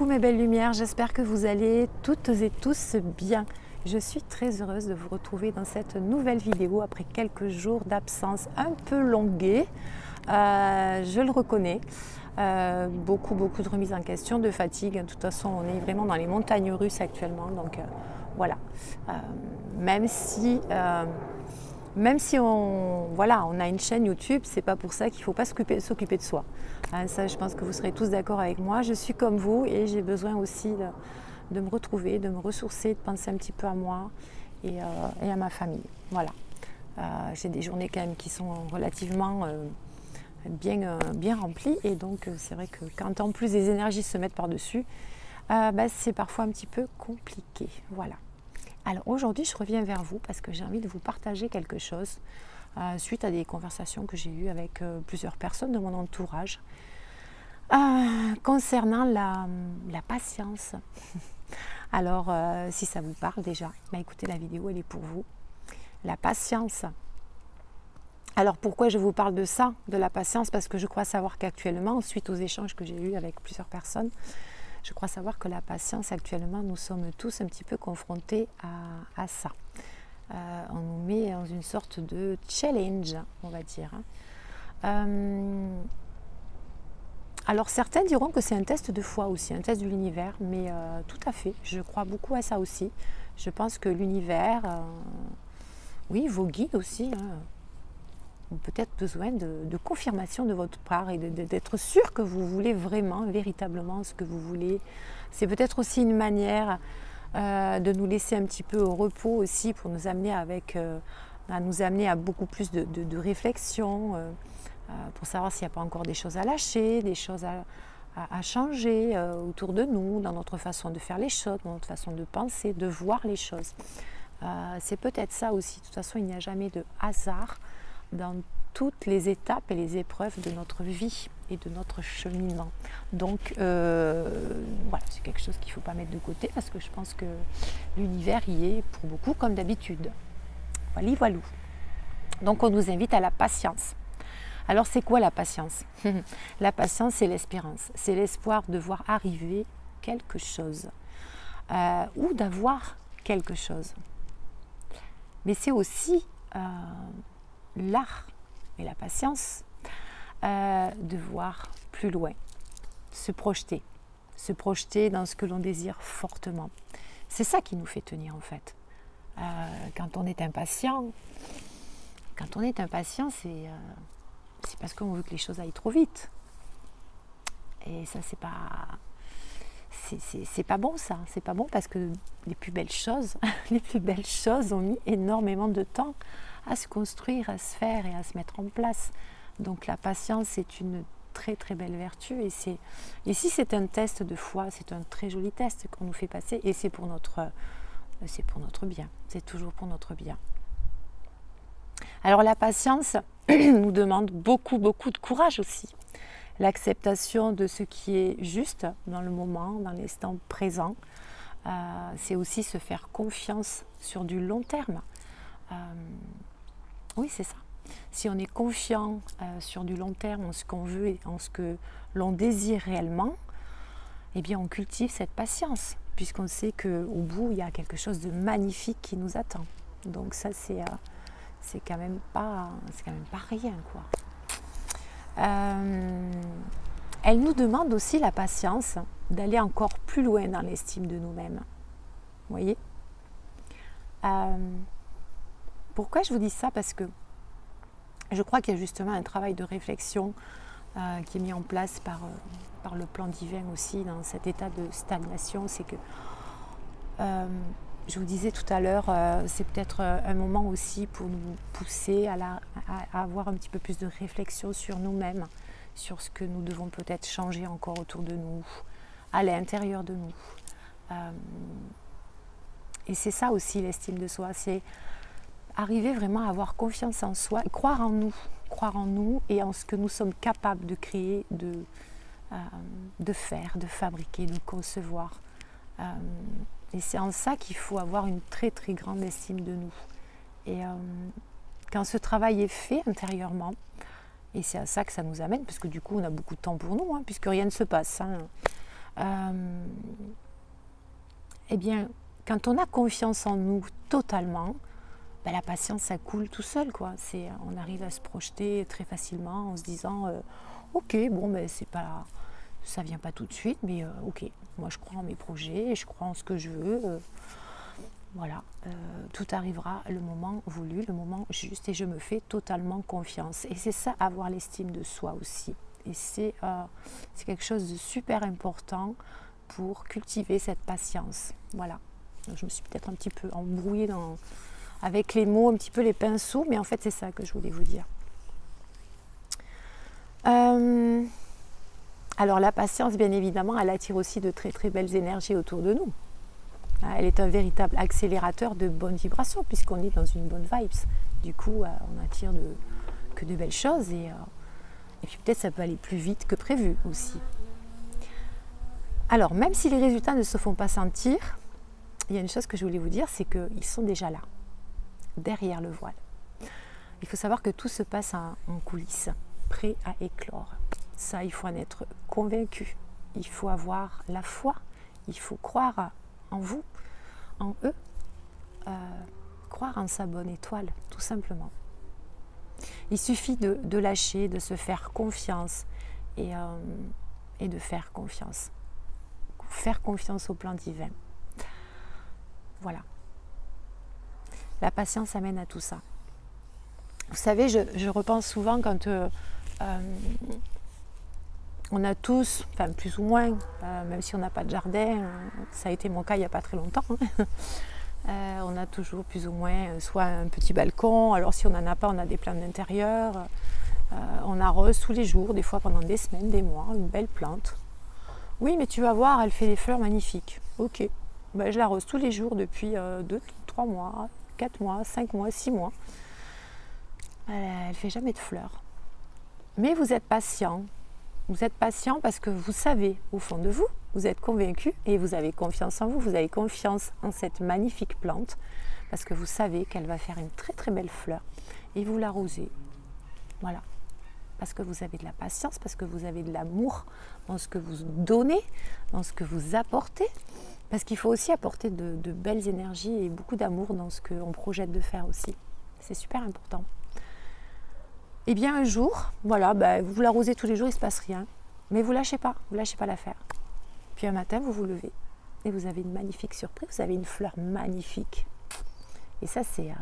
mes belles lumières, j'espère que vous allez toutes et tous bien. Je suis très heureuse de vous retrouver dans cette nouvelle vidéo après quelques jours d'absence un peu longuée. Je le reconnais. Beaucoup de remises en question, de fatigue. De toute façon, on est vraiment dans les montagnes russes actuellement. Donc voilà. Même si on a une chaîne YouTube, c'est pas pour ça qu'il ne faut pas s'occuper de soi. Ça, je pense que vous serez tous d'accord avec moi. Je suis comme vous et j'ai besoin aussi de me retrouver, de me ressourcer, de penser un petit peu à moi et à ma famille. Voilà. J'ai des journées quand même qui sont relativement bien remplies et donc c'est vrai que quand en plus les énergies se mettent par-dessus, c'est parfois un petit peu compliqué. Voilà. Alors aujourd'hui, je reviens vers vous parce que j'ai envie de vous partager quelque chose suite à des conversations que j'ai eues avec plusieurs personnes de mon entourage concernant la patience. Alors, si ça vous parle déjà, écoutez, la vidéo, elle est pour vous. La patience. Alors, pourquoi je vous parle de ça, de la patience? Parce que je crois savoir qu'actuellement, suite aux échanges que j'ai eus avec plusieurs personnes, je crois savoir que la patience, actuellement, nous sommes tous un petit peu confrontés à ça. On nous met dans une sorte de challenge, on va dire. Alors, certains diront que c'est un test de foi aussi, un test de l'univers, mais tout à fait, je crois beaucoup à ça aussi. Je pense que l'univers, oui, vos guides aussi, ont peut-être besoin de confirmation de votre part et d'être sûr que vous voulez vraiment, véritablement ce que vous voulez. C'est peut-être aussi une manière de nous laisser un petit peu au repos aussi pour nous amener à beaucoup plus de réflexion, pour savoir s'il n'y a pas encore des choses à lâcher, des choses à changer autour de nous, dans notre façon de faire les choses, dans notre façon de penser, de voir les choses. C'est peut-être ça aussi. De toute façon, il n'y a jamais de hasard dans toutes les étapes et les épreuves de notre vie et de notre cheminement. Donc voilà, c'est quelque chose qu'il ne faut pas mettre de côté parce que je pense que l'univers y est pour beaucoup comme d'habitude. Voilà. Donc on nous invite à la patience. Alors c'est quoi la patience? La patience, c'est l'espérance, c'est l'espoir de voir arriver quelque chose ou d'avoir quelque chose. Mais c'est aussi l'art et la patience de voir plus loin, se projeter dans ce que l'on désire fortement. C'est ça qui nous fait tenir en fait. Quand on est impatient, c'est parce qu'on veut que les choses aillent trop vite. Et ça, c'est pas bon ça. C'est pas bon parce que les plus belles choses ont mis énormément de temps à se construire, à se faire et à se mettre en place. Donc la patience, c'est une très très belle vertu et si c'est un test de foi, c'est un très joli test qu'on nous fait passer et c'est pour notre bien, c'est toujours pour notre bien. Alors la patience nous demande beaucoup de courage aussi. L'acceptation de ce qui est juste dans le moment, dans l'instant présent, c'est aussi se faire confiance sur du long terme. Oui, c'est ça. Si on est confiant sur du long terme en ce qu'on veut et en ce que l'on désire réellement, eh bien on cultive cette patience, puisqu'on sait qu'au bout, il y a quelque chose de magnifique qui nous attend. Donc ça, c'est quand même pas rien, quoi. Elle nous demande aussi la patience d'aller encore plus loin dans l'estime de nous-mêmes. Vous voyez? Pourquoi je vous dis ça? Parce que je crois qu'il y a justement un travail de réflexion qui est mis en place par le plan divin aussi dans cet état de stagnation. C'est que, je vous disais tout à l'heure, c'est peut-être un moment aussi pour nous pousser à avoir un petit peu plus de réflexion sur nous-mêmes, sur ce que nous devons peut-être changer encore autour de nous, à l'intérieur de nous. Et c'est ça aussi l'estime de soi, c'est arriver vraiment à avoir confiance en soi, croire en nous et en ce que nous sommes capables de créer, de faire, de fabriquer, de concevoir. Et c'est en ça qu'il faut avoir une très très grande estime de nous. Et quand ce travail est fait intérieurement, et c'est à ça que ça nous amène, parce que du coup on a beaucoup de temps pour nous, puisque rien ne se passe. Eh bien, quand on a confiance en nous totalement, ben, la patience, ça coule tout seul, quoi. On arrive à se projeter très facilement en se disant ok, bon, ben, ça vient pas tout de suite, mais ok, moi je crois en mes projets, je crois en ce que je veux. Voilà, tout arrivera le moment voulu, le moment juste, et je me fais totalement confiance. Et c'est ça, avoir l'estime de soi aussi. Et c'est quelque chose de super important pour cultiver cette patience. Voilà, donc, je me suis peut-être un petit peu embrouillée avec les mots, un petit peu les pinceaux, mais en fait c'est ça que je voulais vous dire. Alors la patience, bien évidemment, elle attire aussi de très très belles énergies autour de nous. Elle est un véritable accélérateur de bonnes vibrations puisqu'on est dans une bonne vibes. Du coup, on attire que de belles choses et puis peut-être ça peut aller plus vite que prévu aussi. Alors, même si les résultats ne se font pas sentir, il y a une chose que je voulais vous dire, c'est qu'ils sont déjà là, derrière le voile. Il faut savoir que tout se passe en coulisses, prêt à éclore. Ça, il faut en être convaincu. Il faut avoir la foi. Il faut croire en vous, en eux, croire en sa bonne étoile, tout simplement. Il suffit de lâcher, de se faire confiance et de faire confiance. Faire confiance au plan divin. Voilà. La patience amène à tout ça. Vous savez, je repense souvent quand on a tous, enfin plus ou moins, même si on n'a pas de jardin, ça a été mon cas il n'y a pas très longtemps, on a toujours plus ou moins soit un petit balcon, alors si on n'en a pas, on a des plantes d'intérieur, on arrose tous les jours, des fois pendant des semaines, des mois, une belle plante. Oui, mais tu vas voir, elle fait des fleurs magnifiques. Ok, ben, je l'arrose tous les jours depuis 2, 3 mois, 4 mois, 5 mois, 6 mois. Elle ne fait jamais de fleurs. Mais vous êtes patient. Vous êtes patient parce que vous savez au fond de vous, vous êtes convaincu et vous avez confiance en vous. Vous avez confiance en cette magnifique plante parce que vous savez qu'elle va faire une très très belle fleur et vous l'arrosez. Voilà. Parce que vous avez de la patience, parce que vous avez de l'amour dans ce que vous donnez, dans ce que vous apportez. Parce qu'il faut aussi apporter de belles énergies et beaucoup d'amour dans ce qu'on projette de faire aussi. C'est super important. Et bien un jour, voilà, vous l'arrosez tous les jours, il ne se passe rien. Mais vous ne lâchez pas l'affaire. Puis un matin, vous vous levez et vous avez une magnifique surprise, vous avez une fleur magnifique. Et ça, c'est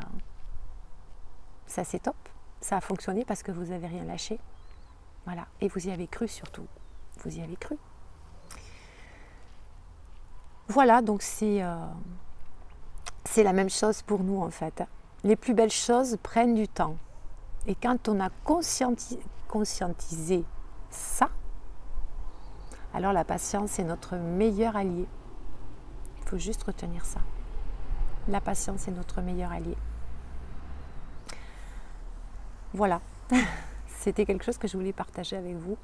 top. Ça a fonctionné parce que vous n'avez rien lâché. Voilà. Et vous y avez cru surtout. Vous y avez cru. Voilà, donc c'est la même chose pour nous en fait. Les plus belles choses prennent du temps. Et quand on a conscientisé ça, alors la patience est notre meilleur allié. Il faut juste retenir ça. La patience est notre meilleur allié. Voilà, c'était quelque chose que je voulais partager avec vous.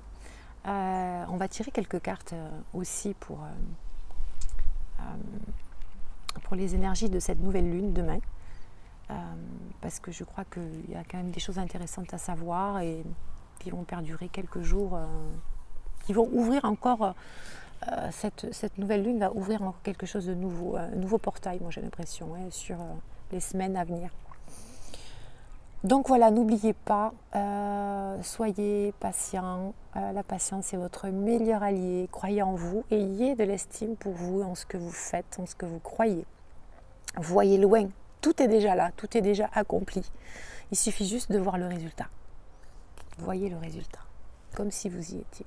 On va tirer quelques cartes aussi pour les énergies de cette nouvelle lune demain. Parce que je crois qu'il y a quand même des choses intéressantes à savoir et qui vont perdurer quelques jours, qui vont ouvrir encore, cette nouvelle lune va ouvrir encore quelque chose de nouveau, un nouveau portail, moi j'ai l'impression, sur les semaines à venir. Donc voilà, n'oubliez pas, soyez patient, la patience est votre meilleur allié, croyez en vous, ayez de l'estime pour vous, en ce que vous faites, en ce que vous croyez. Voyez loin, tout est déjà là, tout est déjà accompli. Il suffit juste de voir le résultat. Voyez le résultat, comme si vous y étiez.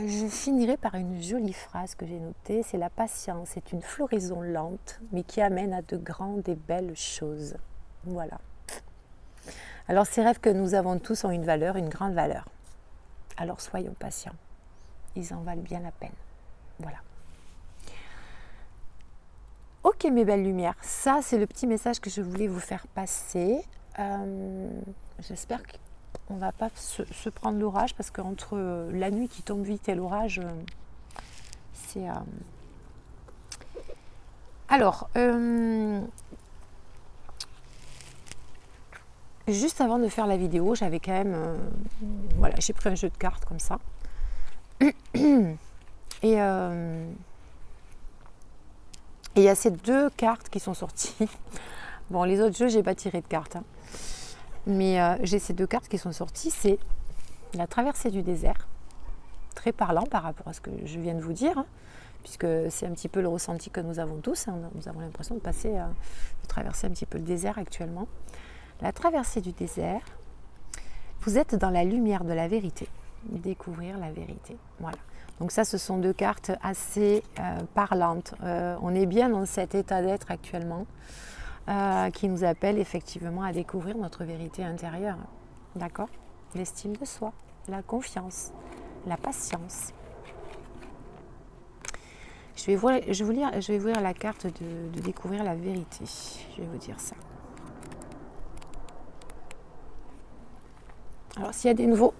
Je finirai par une jolie phrase que j'ai notée, c'est la patience est une floraison lente, mais qui amène à de grandes et belles choses. Voilà. Alors ces rêves que nous avons tous ont une valeur, une grande valeur. Alors soyons patients, ils en valent bien la peine. Voilà. Ok mes belles lumières, ça c'est le petit message que je voulais vous faire passer. J'espère qu'on ne va pas se prendre l'orage parce qu'entre la nuit qui tombe vite et l'orage, c'est... Alors, juste avant de faire la vidéo, j'avais quand même... voilà, j'ai pris un jeu de cartes comme ça. Et il y a ces deux cartes qui sont sorties. Bon, les autres jeux, j'ai pas tiré de cartes. Hein. Mais j'ai ces deux cartes qui sont sorties. C'est la traversée du désert. Très parlant par rapport à ce que je viens de vous dire. Hein, puisque c'est un petit peu le ressenti que nous avons tous. Hein. Nous avons l'impression de passer, de traverser un petit peu le désert actuellement. La traversée du désert. Vous êtes dans la lumière de la vérité. Découvrir la vérité. Voilà. Donc ça, ce sont deux cartes assez parlantes. On est bien dans cet état d'être actuellement qui nous appelle effectivement à découvrir notre vérité intérieure. D'accord? L'estime de soi, la confiance, la patience. Je vais vous lire la carte de découvrir la vérité. Je vais vous dire ça. Alors, s'il y a des nouveaux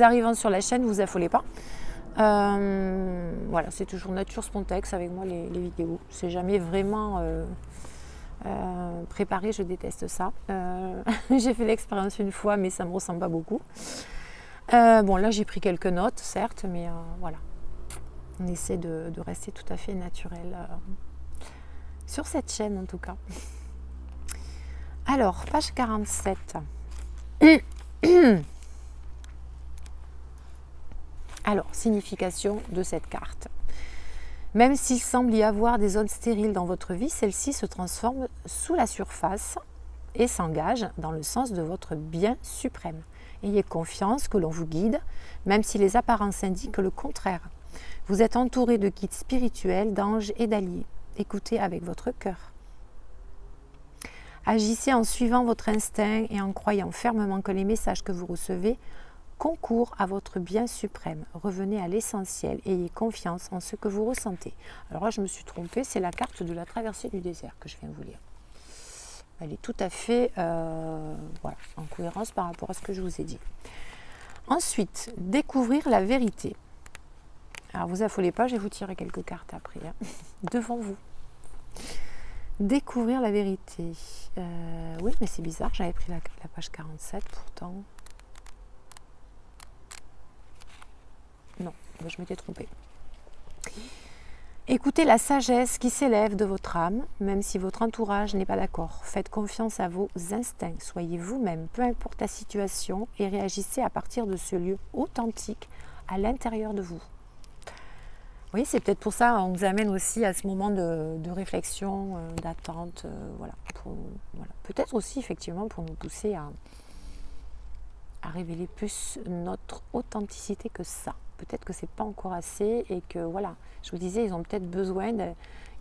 arrivants sur la chaîne, ne vous affolez pas. Voilà, c'est toujours nature spontanex avec moi les vidéos. C'est jamais vraiment préparé, je déteste ça. J'ai fait l'expérience une fois, mais ça ne me ressemble pas beaucoup. Bon, là, j'ai pris quelques notes, certes, mais voilà. On essaie de rester tout à fait naturel sur cette chaîne, en tout cas. Alors, page 47. Alors, signification de cette carte. Même s'il semble y avoir des zones stériles dans votre vie, celle-ci se transforme sous la surface et s'engage dans le sens de votre bien suprême. Ayez confiance que l'on vous guide, même si les apparences indiquent le contraire. Vous êtes entouré de guides spirituels, d'anges et d'alliés. Écoutez avec votre cœur. Agissez en suivant votre instinct et en croyant fermement que les messages que vous recevez concourent à votre bien suprême. Revenez à l'essentiel et ayez confiance en ce que vous ressentez. Alors là, je me suis trompée, c'est la carte de la traversée du désert que je viens de vous lire. Elle est tout à fait voilà, en cohérence par rapport à ce que je vous ai dit. Ensuite, découvrir la vérité. Alors, vous affolez pas, je vais vous tirer quelques cartes après, hein, devant vous. Découvrir la vérité. Oui, mais c'est bizarre, j'avais pris la page 47 pourtant. Non, je m'étais trompée. Écoutez la sagesse qui s'élève de votre âme, même si votre entourage n'est pas d'accord. Faites confiance à vos instincts, soyez vous-même, peu importe la situation, et réagissez à partir de ce lieu authentique à l'intérieur de vous. Oui, c'est peut-être pour ça qu'on nous amène aussi à ce moment de réflexion, d'attente, voilà. Voilà. Peut-être aussi effectivement pour nous pousser à révéler plus notre authenticité que ça. Peut-être que c'est pas encore assez et que voilà, je vous disais, ils ont peut-être besoin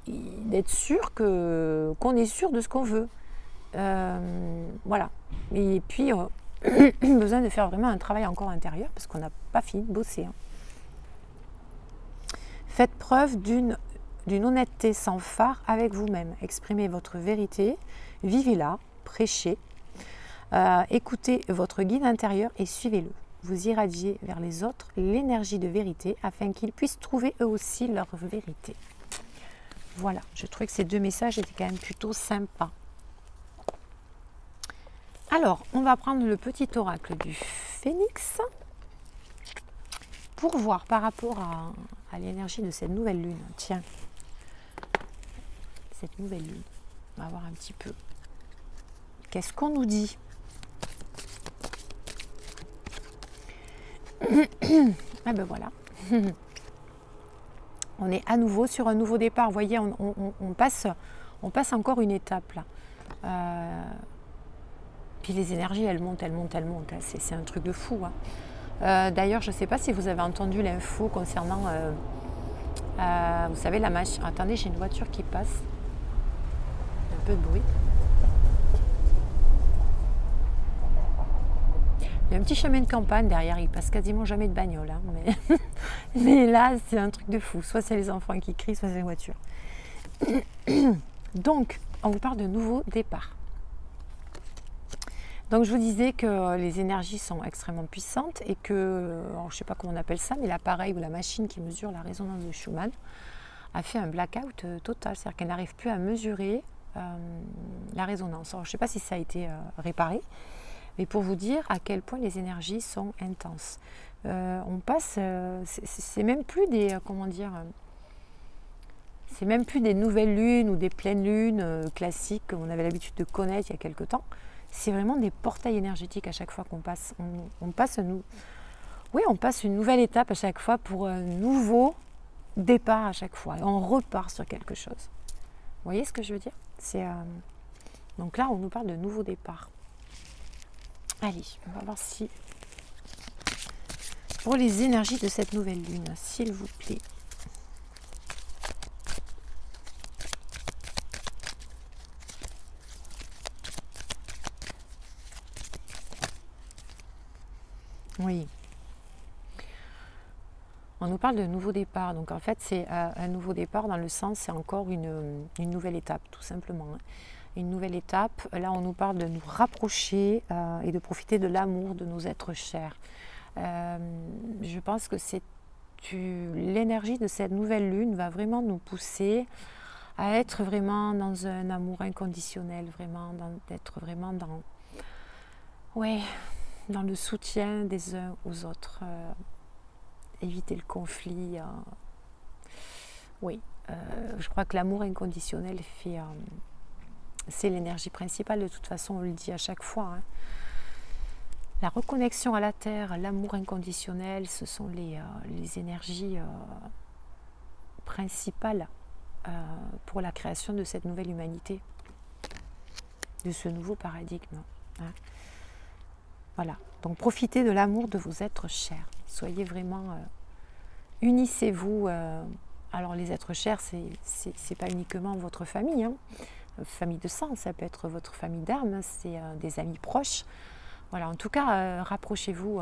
d'être sûrs qu'on est sûr de ce qu'on veut. Voilà. Et puis, besoin de faire vraiment un travail encore intérieur parce qu'on n'a pas fini de bosser. Hein. Faites preuve d'une honnêteté sans phare avec vous-même. Exprimez votre vérité, vivez-la, prêchez. Écoutez votre guide intérieur et suivez-le. Vous irradiez vers les autres l'énergie de vérité afin qu'ils puissent trouver eux aussi leur vérité. Voilà, je trouvais que ces deux messages étaient quand même plutôt sympas. Alors, on va prendre le petit oracle du Phénix pour voir par rapport à l'énergie de cette nouvelle lune. Tiens, cette nouvelle lune, on va voir un petit peu. Qu'est-ce qu'on nous dit ? Ah ben voilà. On est à nouveau sur un nouveau départ. Vous voyez, on passe encore une étape là. Puis les énergies, elles montent. C'est un truc de fou. Hein. D'ailleurs, je ne sais pas si vous avez entendu l'info concernant, vous savez, la machine. Attendez, j'ai une voiture qui passe. Un peu de bruit. Il y a un petit chemin de campagne derrière, il passe quasiment jamais de bagnole. Hein, mais là, c'est un truc de fou. Soit c'est les enfants qui crient, soit c'est les voitures. Donc, on vous parle de nouveau départ. Donc, je vous disais que les énergies sont extrêmement puissantes et que, alors, je ne sais pas comment on appelle ça, mais l'appareil ou la machine qui mesure la résonance de Schumann a fait un blackout total. C'est-à-dire qu'elle n'arrive plus à mesurer la résonance. Alors, je ne sais pas si ça a été réparé. mais pour vous dire à quel point les énergies sont intenses. On passe, c'est même plus des, comment dire, c'est même plus des nouvelles lunes ou des pleines lunes classiques comme on avait l'habitude de connaître il y a quelque temps. C'est vraiment des portails énergétiques à chaque fois qu'on passe. On passe une nouvelle étape à chaque fois pour un nouveau départ à chaque fois. Et on repart sur quelque chose. Vous voyez ce que je veux dire? Donc là, on nous parle de nouveau départ. Allez, on va voir si... Pour les énergies de cette nouvelle lune, s'il vous plaît. Oui. On nous parle de nouveau départ. Donc en fait, c'est un nouveau départ dans le sens, c'est encore une nouvelle étape, tout simplement. Une nouvelle étape. Là, on nous parle de nous rapprocher et de profiter de l'amour de nos êtres chers. Je pense que l'énergie de cette nouvelle lune va vraiment nous pousser à être vraiment dans un amour inconditionnel, d'être vraiment dans le soutien des uns aux autres, éviter le conflit. Je crois que l'amour inconditionnel c'est l'énergie principale, de toute façon, on le dit à chaque fois. Hein. La reconnexion à la terre, l'amour inconditionnel, ce sont les énergies principales pour la création de cette nouvelle humanité, de ce nouveau paradigme. Hein. Voilà, donc profitez de l'amour de vos êtres chers. Soyez vraiment, unissez-vous. Alors les êtres chers, c'est pas uniquement votre famille, hein. Famille de sang, ça peut être votre famille d'âme, c'est des amis proches. Voilà, en tout cas, rapprochez-vous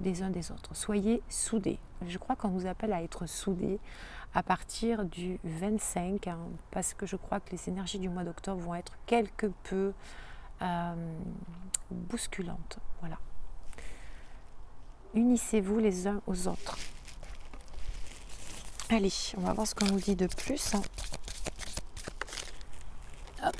des uns des autres. Soyez soudés. Je crois qu'on nous appelle à être soudés à partir du 25, hein, parce que je crois que les énergies du mois d'octobre vont être quelque peu bousculantes. Voilà. Unissez-vous les uns aux autres. Allez, on va voir ce qu'on nous dit de plus. Hop.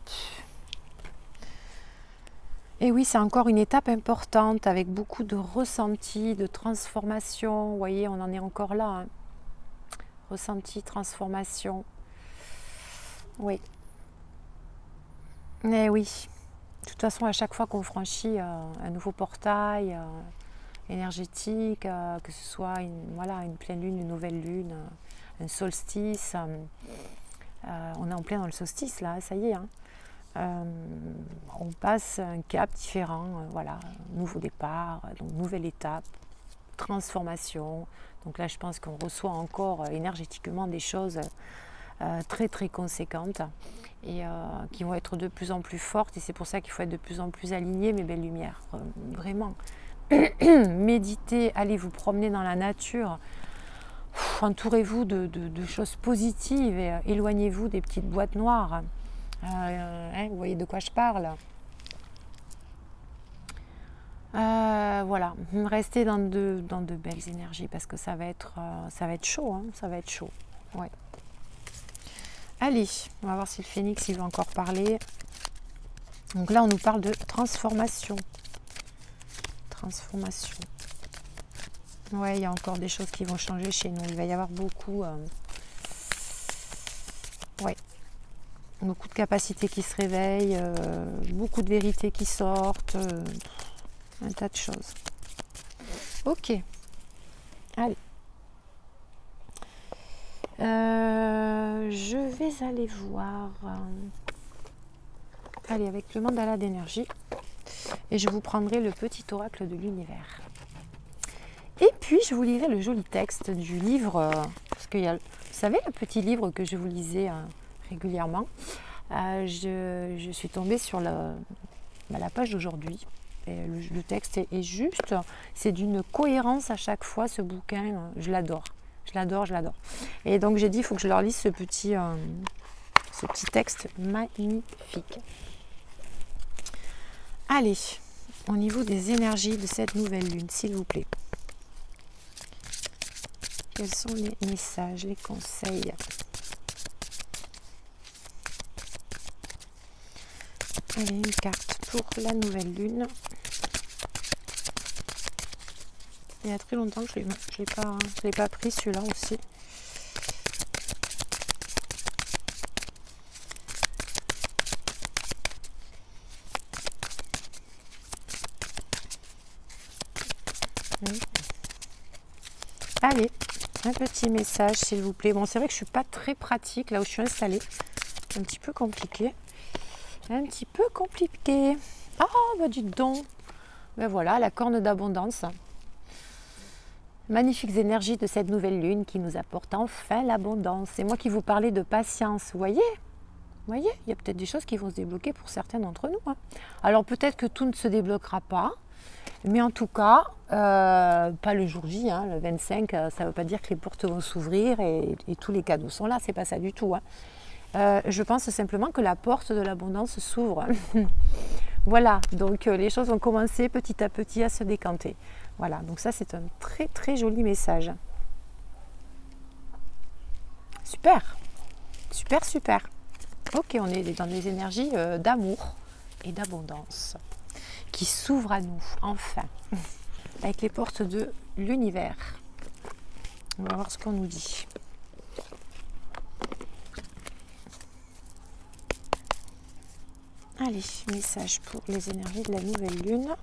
Et oui, c'est encore une étape importante avec beaucoup de ressenti, de transformation. Vous voyez, on en est encore là. Hein. Ressenti, transformation. Oui. Mais oui. De toute façon, à chaque fois qu'on franchit un nouveau portail énergétique, que ce soit une pleine lune, une nouvelle lune, un solstice, on est en plein dans le solstice là, ça y est. Hein. On passe un cap différent, nouveau départ, donc nouvelle étape, transformation. Donc là, je pense qu'on reçoit encore énergétiquement des choses très très conséquentes et qui vont être de plus en plus fortes. Et c'est pour ça qu'il faut être de plus en plus aligné, mes belles lumières. Vraiment, méditez, allez vous promener dans la nature. Entourez-vous de choses positives et éloignez-vous des petites boîtes noires. Vous voyez de quoi je parle. Voilà, restez dans de belles énergies parce que ça va être chaud, hein, ça va être chaud. Ouais. Allez, on va voir si le phénix il veut encore parler. Donc là, on nous parle de transformation. Transformation. Ouais, il y a encore des choses qui vont changer chez nous. Il va y avoir beaucoup de capacités qui se réveillent, beaucoup de vérités qui sortent, un tas de choses. Ok. Allez. Je vais aller voir. Allez, avec le mandala d'énergie. Et je vous prendrai le petit oracle de l'univers. Et puis, je vous lirai le joli texte du livre. Parce qu'il y a, vous savez, le petit livre que je vous lisais régulièrement. Je suis tombée sur la page d'aujourd'hui. Le texte est juste. C'est d'une cohérence à chaque fois, ce bouquin. Je l'adore. Je l'adore. Et donc, j'ai dit, il faut que je leur lise ce petit texte magnifique. Allez, au niveau des énergies de cette nouvelle lune, s'il vous plaît. Quels sont les messages, les conseils? Allez, une carte pour la nouvelle lune. Il y a très longtemps que je l'ai pas pris celui-là aussi. Allez, un petit message s'il vous plaît. Bon, c'est vrai que je suis pas très pratique là où je suis installée. Un petit peu compliqué. Un petit peu compliqué. Oh, bah dites donc. Ben voilà, la corne d'abondance. Magnifiques énergies de cette nouvelle lune qui nous apporte enfin l'abondance. C'est moi qui vous parlais de patience, vous voyez? Vous voyez, il y a peut-être des choses qui vont se débloquer pour certains d'entre nous. Hein. Alors peut-être que tout ne se débloquera pas, mais en tout cas, pas le jour J, hein, le 25, ça ne veut pas dire que les portes vont s'ouvrir et tous les cadeaux sont là, c'est pas ça du tout. Hein. Je pense simplement que la porte de l'abondance s'ouvre. Voilà, donc les choses ont commencé petit à petit à se décanter. Voilà, donc ça c'est un très très joli message. Super, super, super. Ok, on est dans des énergies d'amour et d'abondance qui s'ouvrent à nous, enfin, avec les portes de l'univers. On va voir ce qu'on nous dit. Allez, message pour les énergies de la nouvelle lune.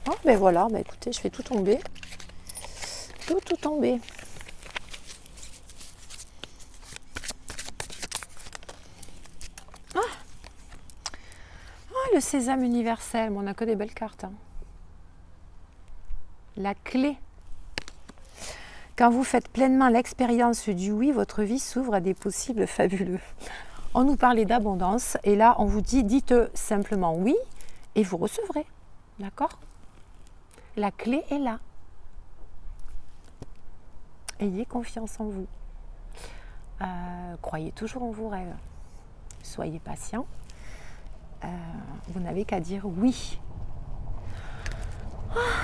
Oh, ben voilà, ben écoutez, je fais tout tomber. Tout tomber. Le sésame universel, on n'a que des belles cartes. Hein. La clé. Quand vous faites pleinement l'expérience du oui, votre vie s'ouvre à des possibles fabuleux. On nous parlait d'abondance et là on vous dit, dites simplement oui et vous recevrez. D'accord? La clé est là. Ayez confiance en vous. Croyez toujours en vos rêves. Soyez patient. Vous n'avez qu'à dire oui.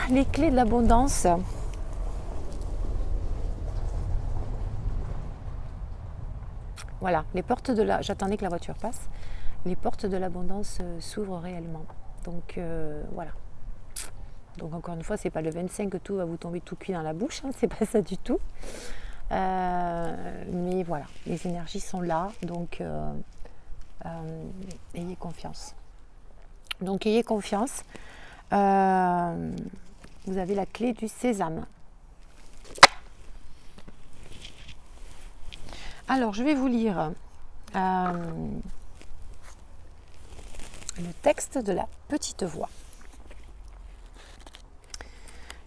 Les clés de l'abondance. Voilà, les portes de la... J'attendais que la voiture passe. Les portes de l'abondance s'ouvrent réellement. Donc voilà. Donc encore une fois, c'est pas le 25 que tout va vous tomber tout cuit dans la bouche. Hein, c'est pas ça du tout. Mais voilà, les énergies sont là. Donc ayez confiance. Donc ayez confiance. Vous avez la clé du sésame. Alors, je vais vous lire le texte de la petite voix.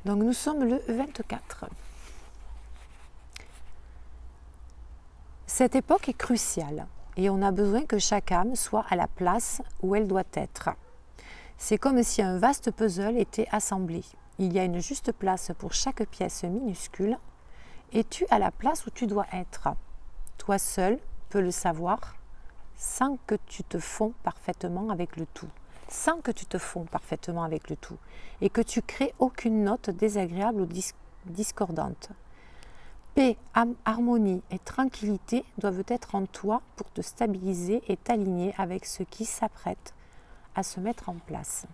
Donc, nous sommes le 24. Cette époque est cruciale et on a besoin que chaque âme soit à la place où elle doit être. C'est comme si un vaste puzzle était assemblé. Il y a une juste place pour chaque pièce minuscule. Es-tu à la place où tu dois être ? Toi seul peux le savoir sans que tu te fonds parfaitement avec le tout. Sans que tu te fonds parfaitement avec le tout. Et que tu crées aucune note désagréable ou discordante. Paix, harmonie et tranquillité doivent être en toi pour te stabiliser et t'aligner avec ce qui s'apprête à se mettre en place.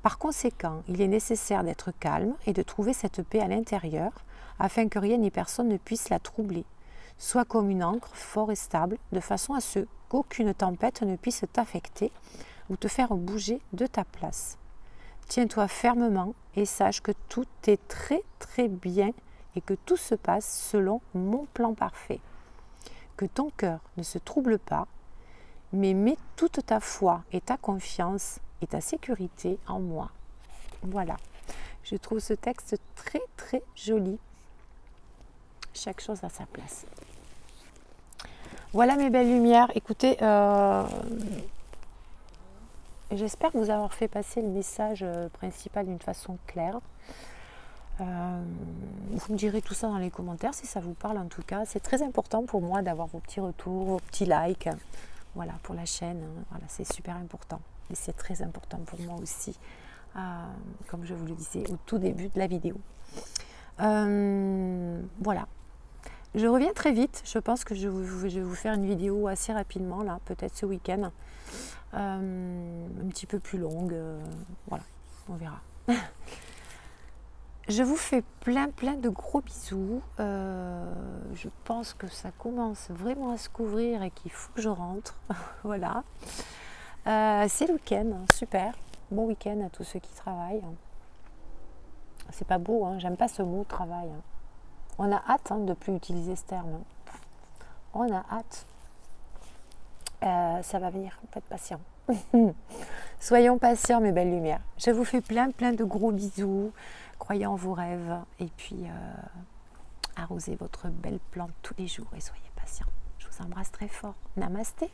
Par conséquent, il est nécessaire d'être calme et de trouver cette paix à l'intérieur afin que rien ni personne ne puisse la troubler. Sois comme une ancre fort et stable de façon à ce qu'aucune tempête ne puisse t'affecter ou te faire bouger de ta place. Tiens-toi fermement et sache que tout est très très bien et que tout se passe selon mon plan parfait. Que ton cœur ne se trouble pas, mais mets toute ta foi et ta confiance et ta sécurité en moi. Voilà. Je trouve ce texte très très joli. Chaque chose à sa place. Voilà mes belles lumières. Écoutez, j'espère vous avoir fait passer le message principal d'une façon claire. Vous me direz tout ça dans les commentaires si ça vous parle en tout cas. C'est très important pour moi d'avoir vos petits retours, vos petits likes. Voilà, pour la chaîne. Voilà, c'est super important. Et c'est très important pour moi aussi. Comme je vous le disais au tout début de la vidéo. Voilà. Je reviens très vite. Je pense que je vais vous faire une vidéo assez rapidement, là, peut-être ce week-end. un petit peu plus longue. Voilà, on verra. Je vous fais plein de gros bisous. Je pense que ça commence vraiment à se couvrir et qu'il faut que je rentre. Voilà. C'est le week-end, super. Bon week-end à tous ceux qui travaillent. C'est pas beau, hein, j'aime pas ce mot travail. On a hâte de ne plus utiliser ce terme. On a hâte. Ça va venir, faites patient. Soyons patients, mes belles lumières. Je vous fais plein de gros bisous. Croyez en vos rêves. Et puis, arrosez votre belle plante tous les jours et soyez patients. Je vous embrasse très fort. Namasté.